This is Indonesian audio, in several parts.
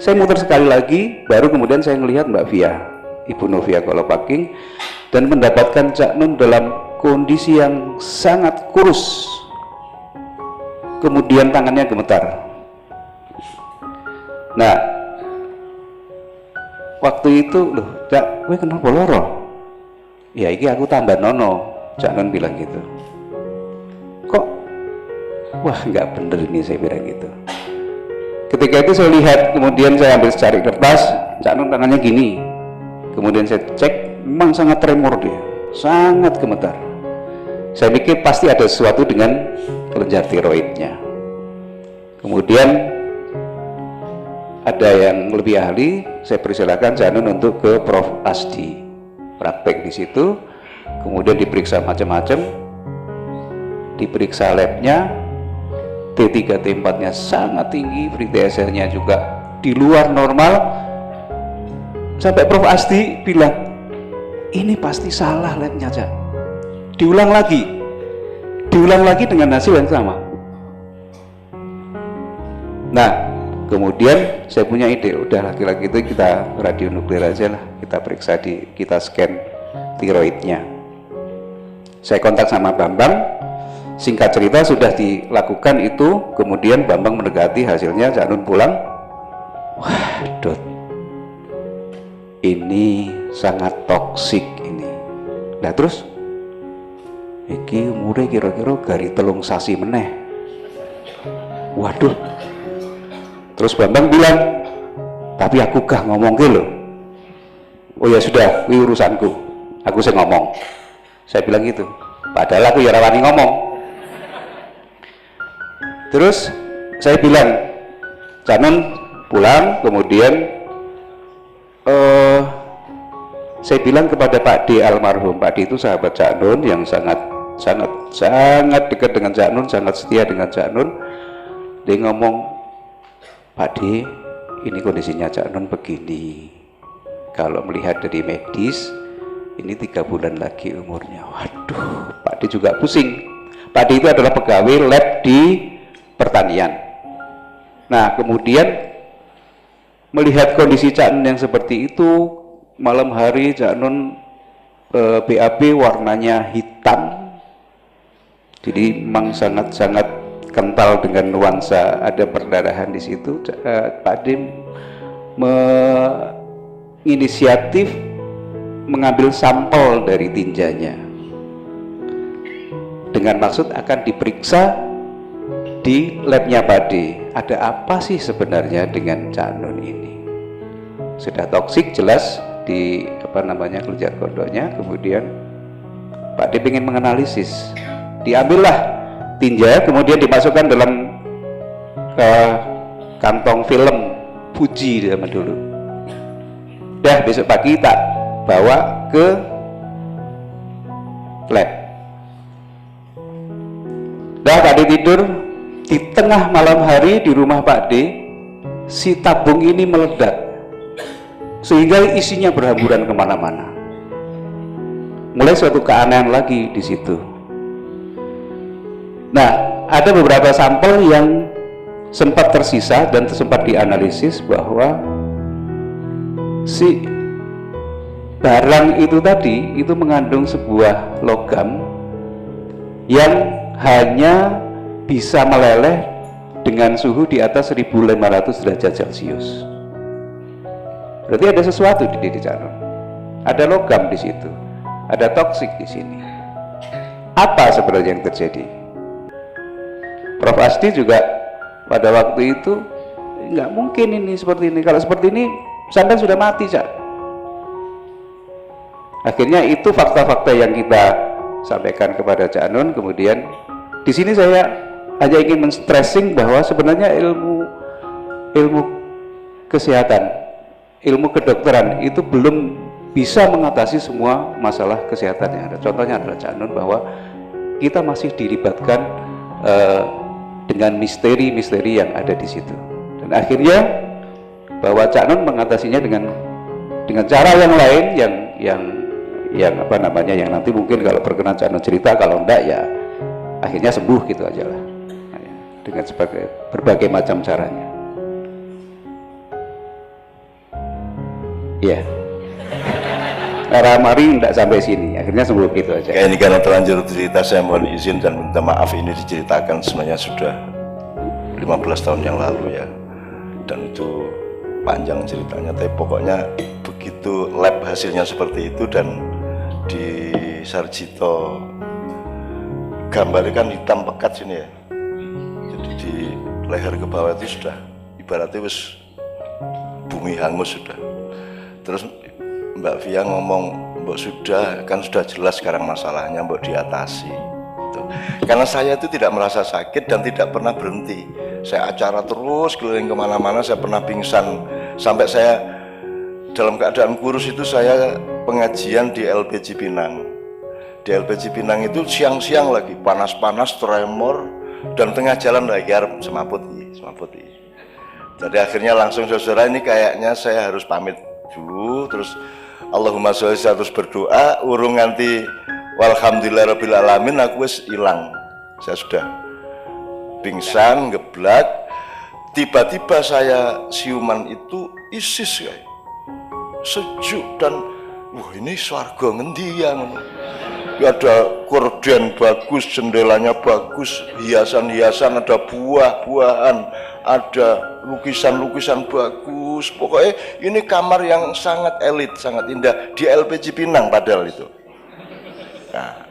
Saya muter sekali lagi, baru kemudian saya melihat Mbak Via, Ibu Novia Kolopaking, dan mendapatkan Cak Nun dalam kondisi yang sangat kurus, kemudian tangannya gemetar. Nah, waktu itu, loh Cak, gue kenapa loro? Ya ini aku tambah nono, Cak Nun bilang gitu. Kok, wah nggak bener ini, saya bilang gitu. Ketika itu saya lihat, kemudian saya ambil secari kertas, Cak Nun tangannya gini. Kemudian saya cek, memang sangat tremor dia, sangat gemetar. Saya pikir pasti ada sesuatu dengan kelenjar tiroidnya. Kemudian ada yang lebih ahli, saya persilakan Cak Nun untuk ke Prof. Asdi, praktek di situ. Kemudian diperiksa macam-macam, diperiksa labnya. T3 T4 nya sangat tinggi, free TSL nya juga di luar normal, sampai Prof. Asdi bilang ini pasti salah labnya Cak, diulang lagi dengan hasil yang sama. Nah kemudian saya punya ide, udah laki-laki itu kita radionuklir aja lah, kita periksa, kita scan tiroidnya. Saya kontak sama Bambang. Singkat cerita sudah dilakukan itu, kemudian Bambang mendekati hasilnya, Cak Nun pulang. Wah, Dot, ini sangat toksik ini. Nah terus, iki umure kira-kira gari telung sasi meneh. Waduh. Terus Bambang bilang, tapi aku gak ngomong ke lo. Oh ya sudah, ini urusanku, aku sih ngomong. Saya bilang gitu, padahal aku ya rawani ngomong. Terus saya bilang, Cak Nun pulang, kemudian saya bilang kepada Pak D almarhum. Pak D itu sahabat Cak Nun yang sangat dekat dengan Cak Nun, sangat setia dengan Cak Nun. Dia ngomong, Pak D, ini kondisinya Cak Nun begini. Kalau melihat dari medis, ini 3 bulan lagi umurnya. Waduh, Pak D juga pusing. Pak D itu adalah pegawai lab di pertanian. Nah kemudian melihat kondisi Cak Nun yang seperti itu, malam hari Cak Nun BAB warnanya hitam, jadi memang sangat kental dengan nuansa ada perdarahan di situ. Pak D menginisiatif mengambil sampel dari tinjanya dengan maksud akan diperiksa di labnya Pak D, ada apa sih sebenarnya dengan Cak Nun ini. Sudah toksik jelas di kelenjar gondoknya. Kemudian Pak D ingin menganalisis, diambillah tinja, kemudian dimasukkan dalam kantong film Fuji zaman dulu. Dah besok pagi tak bawa ke lab. Dah Pak D tidur. Di tengah malam hari di rumah Pak D, si tabung ini meledak sehingga isinya berhamburan kemana-mana. Mulai suatu keanehan lagi di situ. Nah, ada beberapa sampel yang sempat tersisa dan sempat dianalisis bahwa si barang itu tadi itu mengandung sebuah logam yang hanya bisa meleleh dengan suhu di atas 1500 derajat Celcius. Berarti ada sesuatu di diri Cak Nun. Ada logam di situ, ada toksik di sini. Apa sebenarnya yang terjadi? Prof. Asdi juga pada waktu itu nggak mungkin ini seperti ini. Kalau seperti ini, sampai sudah mati, Cak. Akhirnya itu fakta-fakta yang kita sampaikan kepada Cak Nun. Kemudian di sini saya hanya ingin men-stressing bahwa sebenarnya ilmu kesehatan, ilmu kedokteran itu belum bisa mengatasi semua masalah kesehatan yang ada. Contohnya adalah Cak Nun, bahwa kita masih dilibatkan dengan misteri-misteri yang ada di situ. Dan akhirnya bahwa Cak Nun mengatasinya dengan cara yang lain yang nanti mungkin kalau berkenan Cak Nun cerita, kalau enggak ya akhirnya sembuh gitu aja lah. Dengan berbagai macam caranya. Iya. Arah mari tidak sampai sini, akhirnya sembuh gitu aja. Kayak ini karena terlanjur cerita, saya mohon izin dan minta maaf, ini diceritakan sebenarnya sudah 15 tahun yang lalu ya, dan itu panjang ceritanya, tapi pokoknya begitu lab hasilnya seperti itu, dan di Sarjito gambarnya kan hitam pekat sini ya, jadi di leher ke bawah itu sudah ibaratnya wis bumi hangus sudah. Terus Mbak Via ngomong, Mbak sudah, kan sudah jelas sekarang masalahnya, Mbak diatasi gitu. Karena saya itu tidak merasa sakit dan tidak pernah berhenti, saya acara terus keliling kemana-mana, saya pernah pingsan sampai saya dalam keadaan kurus itu. Saya pengajian di LPG Pinang. Di LPG Pinang itu siang-siang lagi panas-panas, tremor, dan tengah jalan lagi harap semaput. Jadi akhirnya langsung, saudara, ini kayaknya saya harus pamit dulu. Terus Allahumma sholli, saya terus berdoa, urung nganti walhamdulillahirabbil alamin aku wis hilang. Saya sudah pingsan, geblak. Tiba-tiba saya siuman itu isis ya, sejuk, dan wah ini swarga ngendi ya, ada korden bagus, jendelanya bagus, hiasan-hiasan, ada buah-buahan, ada lukisan-lukisan bagus. Pokoknya ini kamar yang sangat elit, sangat indah di LPG Pinang padahal itu. Nah,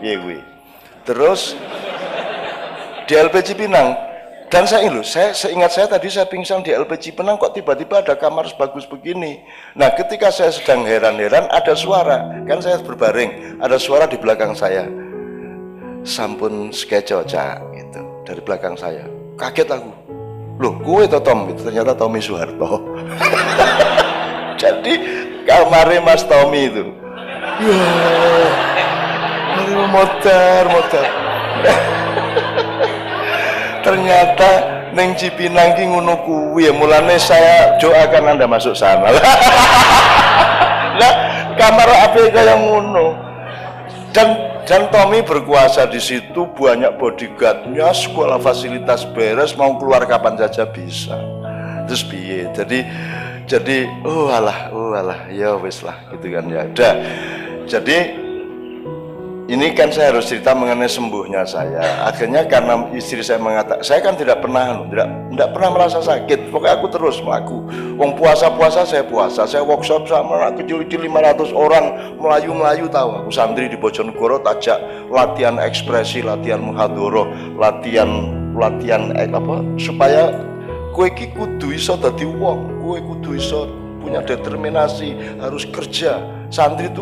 iya gue. Terus di LPG Pinang, dan saya seingat saya tadi saya pingsan di LPG Pinang, kok tiba-tiba ada kamar sebagus begini. Nah, ketika saya sedang heran-heran, ada suara, kan saya berbaring, ada suara di belakang saya, sampun skejo cak gitu, dari belakang saya. Kaget aku, loh gue itu Tom, itu ternyata Tommy Soeharto. Jadi kamarnya Mas Tommy itu. Ya, motor. Ternyata neng Cipinang ki ngono kuwi ya, mulane saya doakan Anda masuk sana. Lah kamar apa kaya ngono. Dan Tommy berkuasa di situ, banyak bodyguardnya, sekolah fasilitas beres, mau keluar kapan saja bisa. Terus piye? Jadi oh alah ya wis lah gitu kan ya. Udah. Jadi ini kan saya harus cerita mengenai sembuhnya saya. Akhirnya karena istri saya mengatakan, saya kan tidak pernah merasa sakit. Pokoknya aku terus melaku. Wong puasa saya puasa. Saya workshop sama anak kecil-kecil 500 orang, Melayu tahu. Aku santri di Bojonegoro, tajak latihan ekspresi, latihan muhadhoroh, latihan apa supaya kowe iki kudu iso dadi wong, kowe kudu iso punya determinasi, harus kerja. Santri itu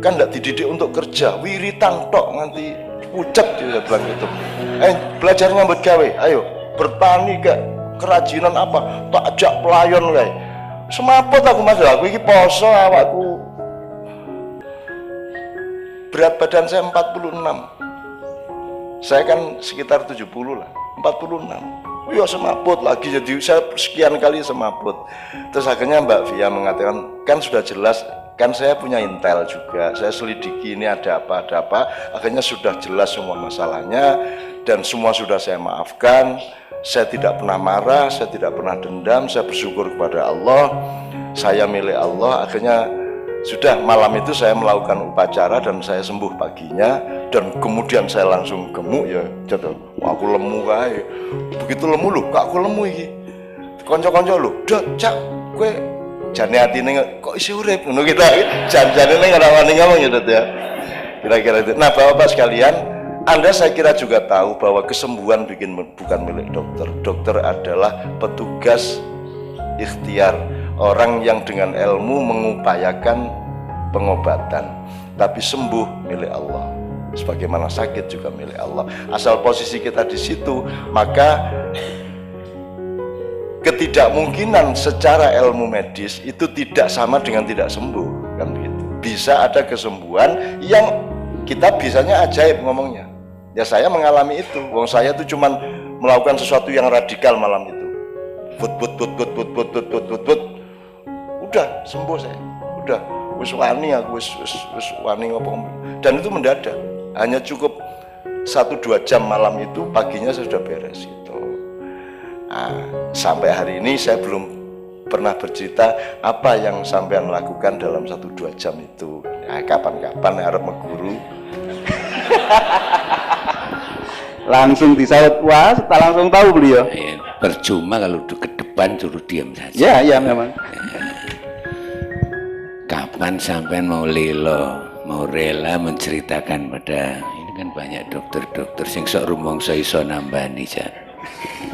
kan tidak dididik untuk kerja, wiritan tok nganti pucet dia bilang gitu. Belajar nyambut gawe, ayo bertani ke kerajinan apa, tak ajak pelayon kayak semaput aku mas, aku ini poso awakku. Berat badan saya 46, saya kan sekitar 70 lah, 46. Ya semaput lagi, jadi saya sekian kali semaput. Terus akhirnya Mbak Via mengatakan, kan sudah jelas, kan saya punya intel juga, saya selidiki ini ada apa, akhirnya sudah jelas semua masalahnya, dan semua sudah saya maafkan. Saya tidak pernah marah, saya tidak pernah dendam, saya bersyukur kepada Allah, saya milik Allah. Akhirnya sudah malam itu saya melakukan upacara dan saya sembuh paginya, dan kemudian saya langsung gemuk ya, jatuh, aku lemu kae, begitu lemu loh, kak aku lemu iki, konco-konco loh, dah cak, gue jane atine kok isi urip ngono kita jan-jane ning ora wani ngomong ya Dut ya. Kira-kira itu. Nah, Bapak-bapak sekalian, Anda saya kira juga tahu bahwa kesembuhan bukan milik dokter. Dokter adalah petugas ikhtiar, orang yang dengan ilmu mengupayakan pengobatan. Tapi sembuh milik Allah. Sebagaimana sakit juga milik Allah. Asal posisi kita di situ, maka ketidakmungkinan secara ilmu medis itu tidak sama dengan tidak sembuh, kan begitu. Bisa ada kesembuhan yang kita bisanya ajaib ngomongnya. Ya saya mengalami itu. Wong saya itu cuman melakukan sesuatu yang radikal malam itu. Put. Udah sembuh saya. Udah wis wani aku wis wani ngomong. Dan itu mendadak. Hanya cukup 1-2 jam malam itu, paginya saya sudah beres gitu. Nah, sampai hari ini saya belum pernah bercerita apa yang sampean lakukan dalam 1-2 jam itu. Ya, kapan-kapan harap meguru. Langsung disaut, wah, tak langsung tahu beliau. Ya, percuma kalau ke depan suruh diam saja. Ya, ya memang. Kapan sampean mau rela menceritakan pada ini kan banyak dokter-dokter sing sok rumangsa iso nambani Cak.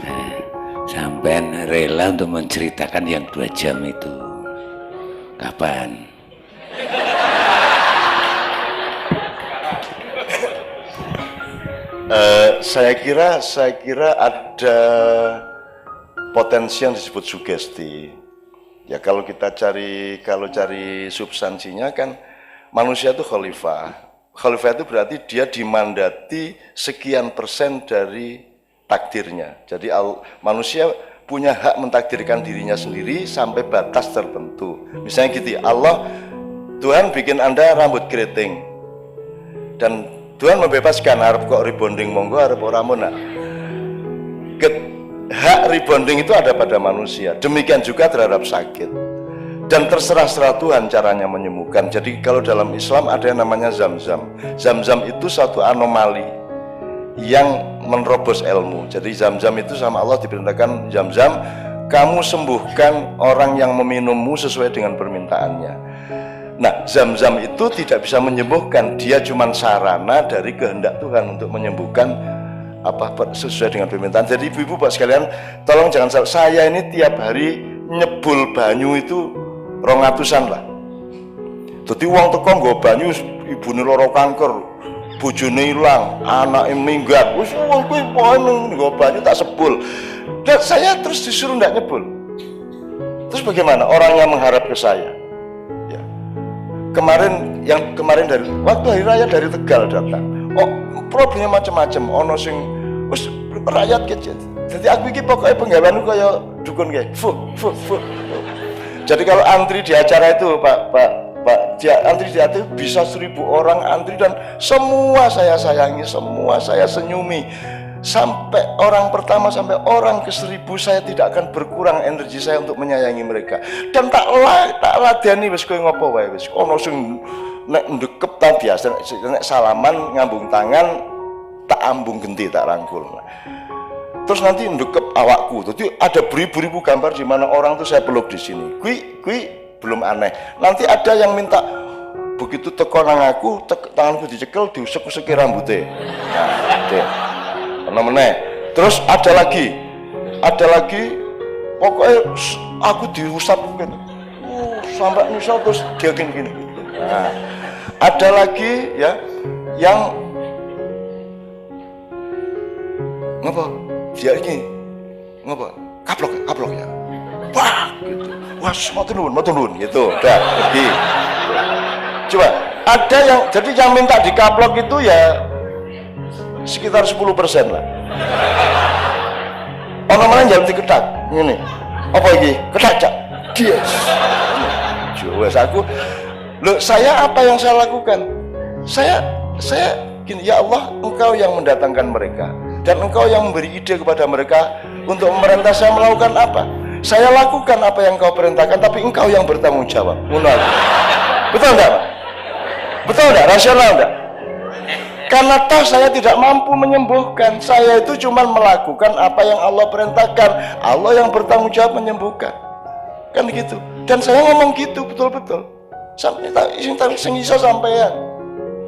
Nah, sampean rela untuk menceritakan yang 2 jam itu. Kapan? Saya kira ada potensi yang disebut sugesti. Ya kalau cari substansinya kan manusia itu khalifah. Khalifah itu berarti dia dimandati sekian persen dari takdirnya. Jadi manusia punya hak mentakdirkan dirinya sendiri sampai batas tertentu. Misalnya gitu, Tuhan bikin Anda rambut keriting dan Tuhan membebaskan, harap kok rebonding monggo, harap orang mona. Hak rebonding itu ada pada manusia, demikian juga terhadap sakit. Dan terserah Tuhan caranya menyembuhkan. Jadi kalau dalam Islam ada yang namanya zam-zam. Zam-zam itu suatu anomali yang menerobos ilmu. Jadi zam-zam itu sama Allah diperintahkan, zam-zam, kamu sembuhkan orang yang meminummu sesuai dengan permintaannya. Nah, zam-zam itu tidak bisa menyembuhkan, dia cuma sarana dari kehendak Tuhan untuk menyembuhkan sesuai dengan permintaan. Jadi ibu-ibu Pak sekalian, tolong jangan salah, saya ini tiap hari nyebul banyu itu 200-an lah. Jadi uang teko nggo banyu, ibune lara kanker, bojone ilang, anake minggat. Wis kuwi pokoke nggo banyu tak sebul. Dan saya terus disuruh ndak nyebul. Terus bagaimana orang yang mengharap ke saya? Ya. Kemarin dari waktu hari raya dari Tegal datang. Oh, problemnya macam-macam. Ono sing wis rakyat kecil. Jadi aku iki pokoknya penggaweanku kaya dukun kae. Jadi kalau antri di acara itu Pak, antri di acara itu bisa 1000 orang antri dan semua saya sayangi, semua saya senyumi. Sampai orang pertama sampai orang ke-1000 saya tidak akan berkurang energi saya untuk menyayangi mereka. Dan tak ladeni wis kowe ngopo wae wis. Ono sing nek ndekep ta biasa nek salaman ngambung tangan tak ambung genti tak rangkul. Terus nanti ndekep awakku. Jadi ada beribu-ribu gambar di mana orang tuh saya peluk di sini. Kui belum aneh. Nanti ada yang minta begitu teko nang aku, tanganku dicekel, diusek-useki rambutnya. Nah, deh. Meneh. Terus ada lagi. Pokoknya aku diusap mungkin. Sampai misal terus dia gini. Nah, ada lagi ya yang ngapa? Dia ini ngapa? Kaplok ya. Wah, gitu. Wah, matur nuwun gitu. Udah pergi. Coba ada yang jadi yang minta dikaplok itu ya sekitar 10% lah. Ono mana jalan diketak ngene. Apa iki? Ketak Cak. Dia. Wes aku saya apa yang saya lakukan? Saya gini, ya Allah, Engkau yang mendatangkan mereka dan Engkau yang memberi ide kepada mereka untuk memerintah saya melakukan apa. Saya lakukan apa yang Engkau perintahkan, tapi Engkau yang bertanggung jawab. Betul enggak, Pak? Betul enggak? Rasional enggak? Karena toh saya tidak mampu menyembuhkan, saya itu cuma melakukan apa yang Allah perintahkan. Allah yang bertanggung jawab menyembuhkan, kan gitu. Dan saya ngomong gitu betul-betul. Sampai sing iso sampean.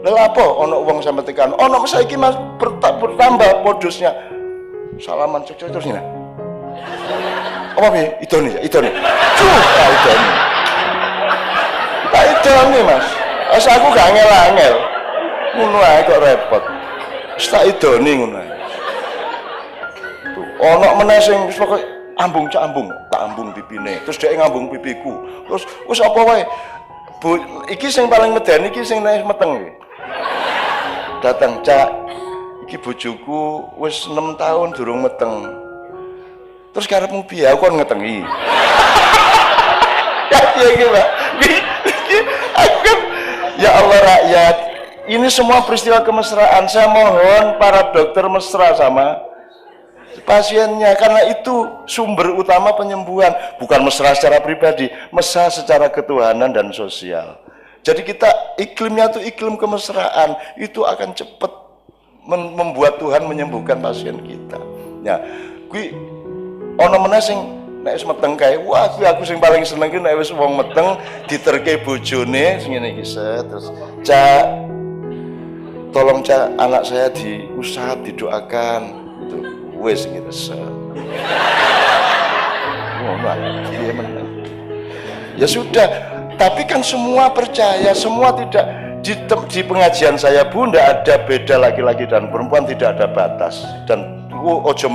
Lha apa ono wong sampe tekan. Ono saiki Mas bertambah modusnya. Salaman cek terus ini. Apa piye? Idone. Idone. Tak idone Mas. As aku gak angel-angel. Ngono ae kok repot. Wis tak idone ngono ae. Ono meneh sing wis pokoke ambung tak ambung pipine. Terus dhek ngambung pipiku. Terus wis apa wae. Iki sing paling medeni iki sing nek meteng iki. Datang Cak, iki bojoku wis 6 tahun durung meteng. Terus karepmu piye? Aku kon ngetengi. Ya iki, Pak. Aku kan ya Allah rakyat, ini semua peristiwa kemesraan. Saya mohon para dokter mesra sama pasiennya, karena itu sumber utama penyembuhan, bukan mesra secara pribadi, mesra secara ketuhanan dan sosial. Jadi kita iklimnya itu iklim kemesraan, itu akan cepat membuat Tuhan menyembuhkan pasien kita. Ya, kui ono meneh sing nek wis meteng kae, wah kuwi aku sing paling seneng ki nek wis wong meteng diterke bojone sing ngene iki terus Cak, tolong Cak, anak saya diusap, didoakan gitu. Wis gitu set. Ya sudah, tapi kan semua percaya, semua tidak di pengajian saya pun tidak ada beda laki-laki dan perempuan, tidak ada batas. Dan ojo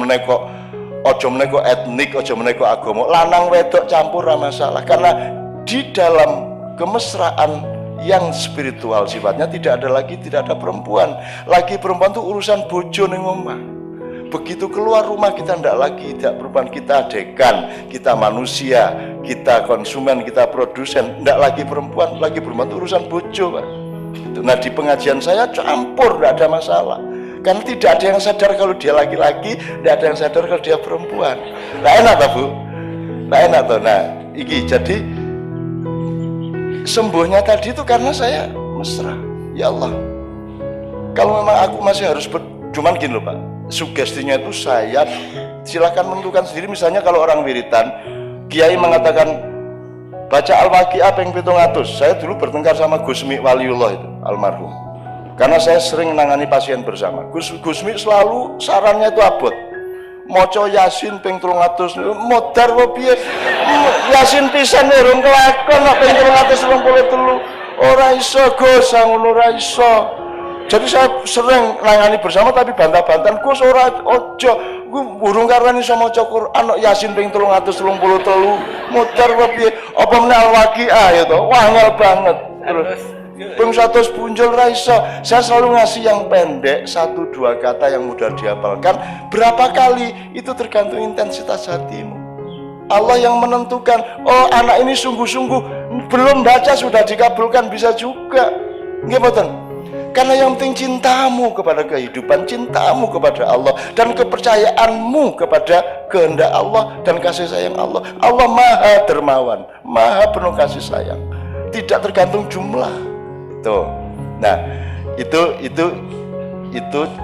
meneko etnik, ojo meneko agama, lanang wedok campur masalah, karena di dalam kemesraan yang spiritual sifatnya tidak ada perempuan. Lagi perempuan itu urusan bojo ning omah. Begitu keluar rumah kita tidak perempuan, kita dekan, kita manusia, kita konsumen, kita produsen, tidak lagi perempuan itu urusan bojo, Pak. Nah di pengajian saya campur, tidak ada masalah. Karena tidak ada yang sadar kalau dia laki-laki, tidak ada yang sadar kalau dia perempuan. Nah enak tak Bu? Nah enak tuh. Nah iki jadi sembuhnya tadi itu karena saya mesra. Ya Allah, kalau memang aku masih harus cuman gini loh Pak, sugestinya itu saya silakan menentukan sendiri. Misalnya kalau orang wiritan, Kiai mengatakan baca Al-Waqiah ping 700. Saya dulu bertengkar sama Gusmi Waliullah itu almarhum, karena saya sering menangani pasien bersama. Gusmi selalu sarannya itu abot, moco Yasin ping 300 modar piye, Yasin pisan urung kelakon kok ping 323 ora iso Gus, ngono ora iso. Jadi saya sering nangani bersama tapi bantah-bantahan, Gus ora ojo, gue burung karena iso maca Quran Yasin ping 333 modar piye, apa meneh Al-Waqiah ya to, wangel banget. Terus ping 100 punjul ra iso. Saya selalu ngasih yang pendek, 1-2 kata yang mudah dihafalkan. Berapa kali itu tergantung intensitas hatimu. Allah yang menentukan. Oh anak ini sungguh-sungguh belum baca sudah dikabulkan, bisa juga. Nggih mboten? Karena yang penting cintamu kepada kehidupan, cintamu kepada Allah, dan kepercayaanmu kepada kehendak Allah dan kasih sayang Allah. Allah maha dermawan, maha penuh kasih sayang, tidak tergantung jumlah. Tuh. Nah, itu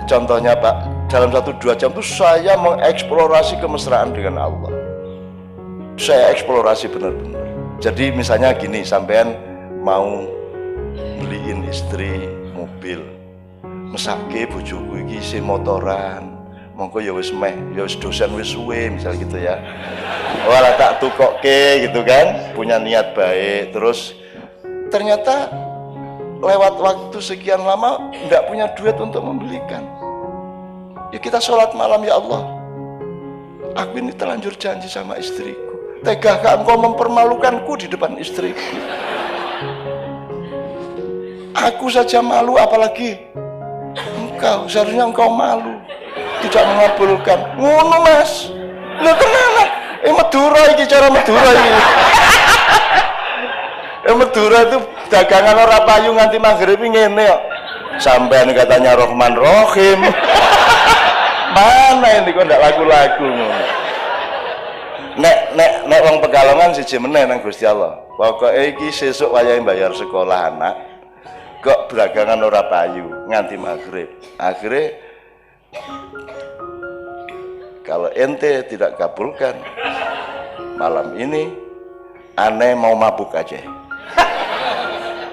contohnya Pak. Dalam 1-2 jam itu saya mengeksplorasi kemesraan dengan Allah. Saya eksplorasi benar-benar. Jadi misalnya gini, sampean mau beliin istri mobil, mesake bojoku iki isih motoran, mongko ya wis dosen wis suwe misal gitu ya. Ora tak tukokke gitu kan, punya niat baik, terus ternyata lewat waktu sekian lama enggak punya duit untuk membelikan. Ya kita sholat malam, ya Allah, aku ini terlanjur janji sama istriku, tegakah engkau mempermalukanku di depan istriku? Aku saja malu, apalagi engkau. Seharusnya engkau malu, tidak mengabulkan. Ngono Mas, lho kenapa? Madura iki, cara Madura iki. Madura itu dagangan ora payu nganti maghrib ngene kok. Sampean katanya Rahman Rahim. Mana ini kok ndak laku-laku ngono. Nek wong Pekalongan siji meneh nang Gusti Allah. Pokoke iki sesuk wayahe bayar sekolah anak, kok beragangan ora payu nganti maghrib. Akhirnya kalau ente tidak kabulkan malam ini, aneh mau mabuk aja.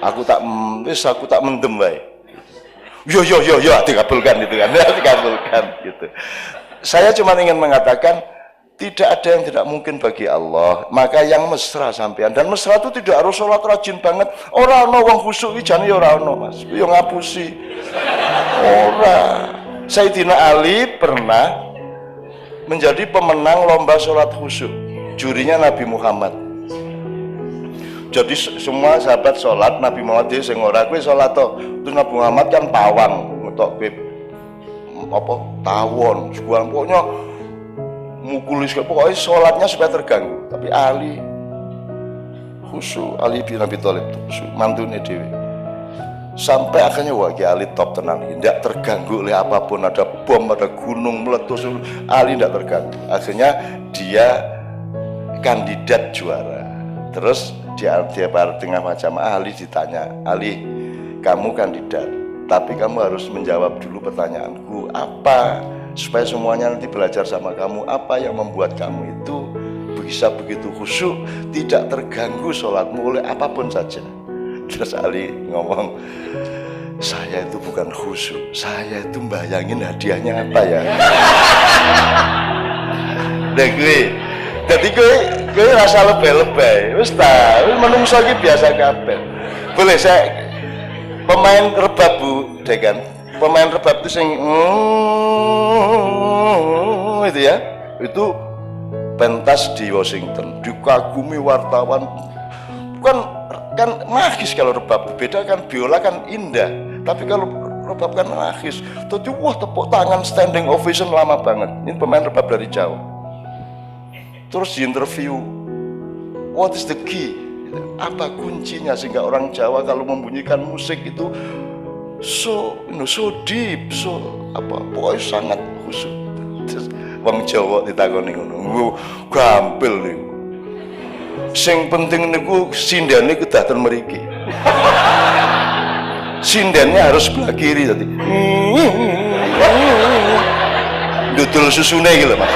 Aku tak mendem bae. Yo dikabulkan gitu kan. Dikabulkan gitu. Saya cuma ingin mengatakan tidak ada yang tidak mungkin bagi Allah. Maka yang mesra sampean, dan mesra itu tidak harus sholat rajin banget. Ora ono wong khusyuk iki jane ora ono Mas. Yo ngapusi. Ora. Sayyidina Ali pernah menjadi pemenang lomba sholat khusyuk. Jurinya Nabi Muhammad. Jadi semua sahabat sholat, Nabi Muhammad dia sing ora kowe sholat to. Terus Nabi Muhammad kan pawang ngetok apa tawon, sebuah pokoknya mukulis, pokoknya sholatnya supaya terganggu. Tapi Ali khusyuk, Ali bin Abi Thalib khusyuk, mantune dhewe. Sampai akhirnya wah Ali top tenan, tidak terganggu oleh apapun, ada bom, ada gunung meletus, Ali tidak terganggu. Akhirnya dia kandidat juara. Terus dia tengah macam Ali ditanya, Ali, kamu kandidat, tapi kamu harus menjawab dulu pertanyaanku, apa supaya semuanya nanti belajar sama kamu, apa yang membuat kamu itu bisa begitu khusyuk, tidak terganggu sholatmu oleh apapun saja. Terus Ali ngomong, saya itu bukan khusyuk, saya itu bayangin hadiahnya apa ya. Nah gue, jadi gue rasa lebay-lebay, wis ta, menungso iki biasa kabeh. Boleh saya pemain rebab Bu Dekan, pemain rebab itu sing itu ya, itu pentas di Washington, dikagumi wartawan, kan magis kalau rebab, beda kan biola kan indah, tapi kalau rebab kan magis. Jadi wah tepuk tangan standing ovation lama banget. Ini pemain rebab dari jauh. Terus di interview, what is the key? Apa kuncinya sehingga orang Jawa kalau membunyikan musik itu so deep, so apa, pokoknya sangat khusyuk. Terus wong Jawa ditakoni ngono, gampil niku. Sing penting niku sindane kedaten mriki. Sindannya harus sebelah kiri tadi. Dudul susune iki lho Mas.